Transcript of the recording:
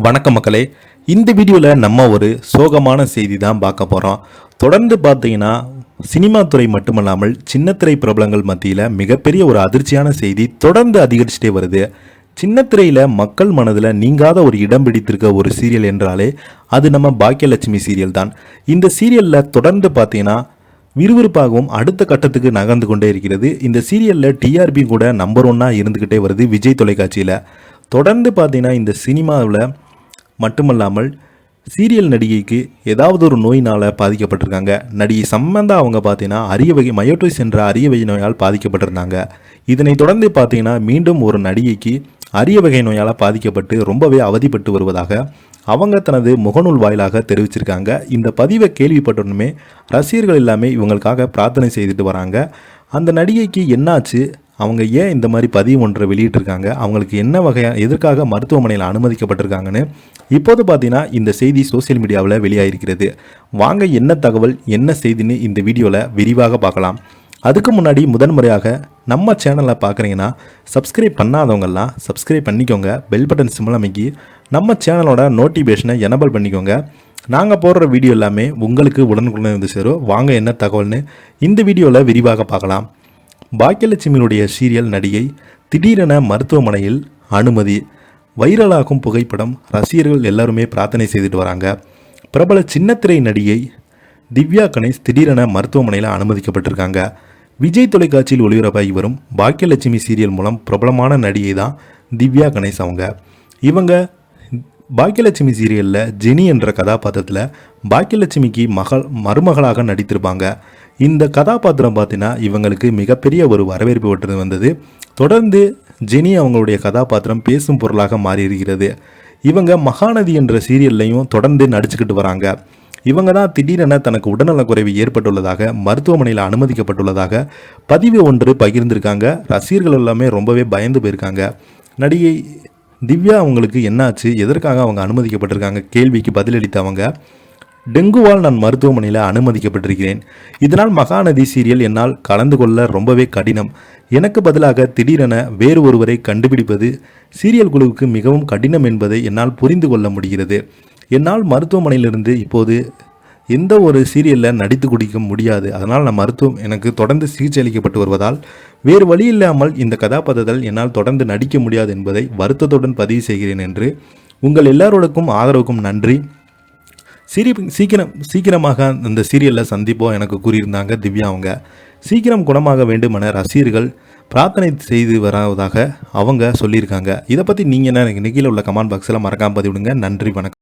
வணக்கம் மக்களே. இந்த வீடியோவில் நம்ம ஒரு சோகமான செய்தி தான் பார்க்க போகிறோம். தொடர்ந்து பார்த்தீங்கன்னா சினிமா துறை மட்டுமல்லாமல் சின்னத்திரை பிரபலங்கள் மத்தியில் மிகப்பெரிய ஒரு அதிர்ச்சியான செய்தி தொடர்ந்து அதிகரிச்சுட்டே வருது. சின்னத்திரையில் மக்கள் மனதில் நீங்காத ஒரு இடம் பிடித்திருக்க ஒரு சீரியல் என்றாலே அது நம்ம பாக்கியலட்சுமி சீரியல் தான். இந்த சீரியலில் தொடர்ந்து பார்த்தீங்கன்னா விறுவிறுப்பாகவும் அடுத்த கட்டத்துக்கு நகர்ந்து கொண்டே இருக்கிறது. இந்த சீரியலில் டிஆர்பி கூட நம்பர் 1 இருந்துக்கிட்டே வருது விஜய் தொலைக்காட்சியில். தொடர்ந்து பார்த்தீங்கன்னா இந்த சினிமாவில் மட்டுமல்லாமல் சீரியல் நடிகைக்கு ஏதாவது ஒரு நோயினால் பாதிக்கப்பட்டிருக்காங்க. நடிகை சம்பந்தா அவங்க பார்த்தீங்கன்னா அரிய வகை மயோட்டிஸ் என்ற அரிய வகை நோயால் பாதிக்கப்பட்டிருந்தாங்க. இதனை தொடர்ந்து பார்த்தீங்கன்னா மீண்டும் ஒரு நடிகைக்கு அரிய வகை நோயால் பாதிக்கப்பட்டு ரொம்பவே அவதிப்பட்டு வருவதாக அவங்க தனது முகநூல் வாயிலாக தெரிவிச்சிருக்காங்க. இந்த பதிவை கேள்விப்பட்டோன்னுமே ரசிகர்கள் எல்லாமே இவங்களுக்காக பிரார்த்தனை செய்துட்டு வராங்க. அந்த நடிகைக்கு என்னாச்சு, அவங்க ஏன் இந்த மாதிரி பதிவு ஒன்றை வெளியிட்டிருக்காங்க, அவங்களுக்கு என்ன வகையாக எதற்காக மருத்துவமனையில் அனுமதிக்கப்பட்டிருக்காங்கன்னு இப்போது பார்த்தீங்கன்னா இந்த செய்தி சோசியல் மீடியாவில் வெளியாகிருக்கிறது. வாங்க என்ன தகவல் என்ன செய்தின்னு இந்த வீடியோவில் விரிவாக பார்க்கலாம். அதுக்கு முன்னாடி முதன்முறையாக நம்ம சேனலை பார்க்குறீங்கன்னா சப்ஸ்கிரைப் பண்ணாதவங்கெல்லாம் சப்ஸ்கிரைப் பண்ணிக்கோங்க. பெல் பட்டன் சிம்பிள் அமைக்கி நம்ம சேனலோட நோட்டிஃபிகேஷனை எனபிள் பண்ணிக்கோங்க. நாங்கள் போடுற வீடியோ எல்லாமே உங்களுக்கு உடனுக்குடன் வந்து சேரும். வாங்க என்ன தகவல்னு இந்த வீடியோவில் விரிவாக பார்க்கலாம். பாக்கியலட்சுமியுடைய சீரியல் நடிகை திடீரென மருத்துவமனையில் அனுமதி. வைரலாகும் புகைப்படம் ரசிகர்கள் எல்லாருமே பிரார்த்தனை செய்துட்டு வராங்க. பிரபல சின்னத்திரை நடிகை திவ்யா கணேஷ் திடீரென மருத்துவமனையில் அனுமதிக்கப்பட்டிருக்காங்க. விஜய் தொலைக்காட்சியில் ஒளிபரப்பாகி வரும் பாக்கியலட்சுமி சீரியல் மூலம் பிரபலமான நடிகை தான் திவ்யா கணேஷ். இவங்க பாக்கியலட்சுமி சீரியலில் ஜெனி என்ற கதாபாத்திரத்தில் பாக்கியலட்சுமிக்கு மருமகளாக நடித்திருப்பாங்க. இந்த கதாபாத்திரம் பார்த்தீங்கன்னா இவங்களுக்கு மிகப்பெரிய ஒரு வரவேற்பு பெற்று வந்தது. தொடர்ந்து ஜெனி அவங்களுடைய கதாபாத்திரம் பேசும் பொருளாக மாறியிருக்கிறது. இவங்க மகாநதி என்ற சீரியல்லையும் தொடர்ந்து நடிச்சுக்கிட்டு வராங்க. இவங்க தான் திடீரென தனக்கு உடல்நலக்குறைவு ஏற்பட்டுள்ளதாக மருத்துவமனையில் அனுமதிக்கப்பட்டுள்ளதாக பதிவு ஒன்று பகிர்ந்திருக்காங்க. ரசிகர்கள் எல்லாமே ரொம்பவே பயந்து போயிருக்காங்க. நடிகை திவ்யா அவங்களுக்கு என்னாச்சு, எதற்காக அவங்க அனுமதிக்கப்பட்டிருக்காங்க கேள்விக்கு பதிலளித்த அவங்க, டெங்குவால் நான் மருத்துவமனையில் அனுமதிக்கப்பட்டிருக்கிறேன். இதனால் மகாநதி சீரியல் என்னால் கலந்து கொள்ள ரொம்பவே கடினம். எனக்கு பதிலாக திடீரென வேறு ஒருவரை கண்டுபிடிப்பது சீரியல் குழுவுக்கு மிகவும் கடினம் என்பதை என்னால் புரிந்து கொள்ள முடிகிறது. என்னால் மருத்துவமனையிலிருந்து இப்போது எந்த ஒரு சீரியலில் நடித்து குடிக்க முடியாது. அதனால் எனக்கு தொடர்ந்து சிகிச்சை அளிக்கப்பட்டு வருவதால் வேறு வழி இல்லாமல் இந்த கதாபாத்திரத்தில் என்னால் தொடர்ந்து நடிக்க முடியாது என்பதை வருத்தத்துடன் பதிவு செய்கிறேன் என்று உங்கள் எல்லாரோடுக்கும் ஆதரவுக்கும் நன்றி. சீக்கிரமாக அந்த சீரியலில் சந்திப்போம் எனக்கு கூறியிருந்தாங்க திவ்யா. அவங்க சீக்கிரம் குணமாக வேண்டும் என ரசிகர்கள் பிரார்த்தனை செய்து வருவதாக அவங்க சொல்லியிருக்காங்க. இதை பற்றி நீங்கள் என்ன கீழே உள்ள கமெண்ட் பாக்ஸில் மறக்காமல் பதிவிடுங்க. நன்றி, வணக்கம்.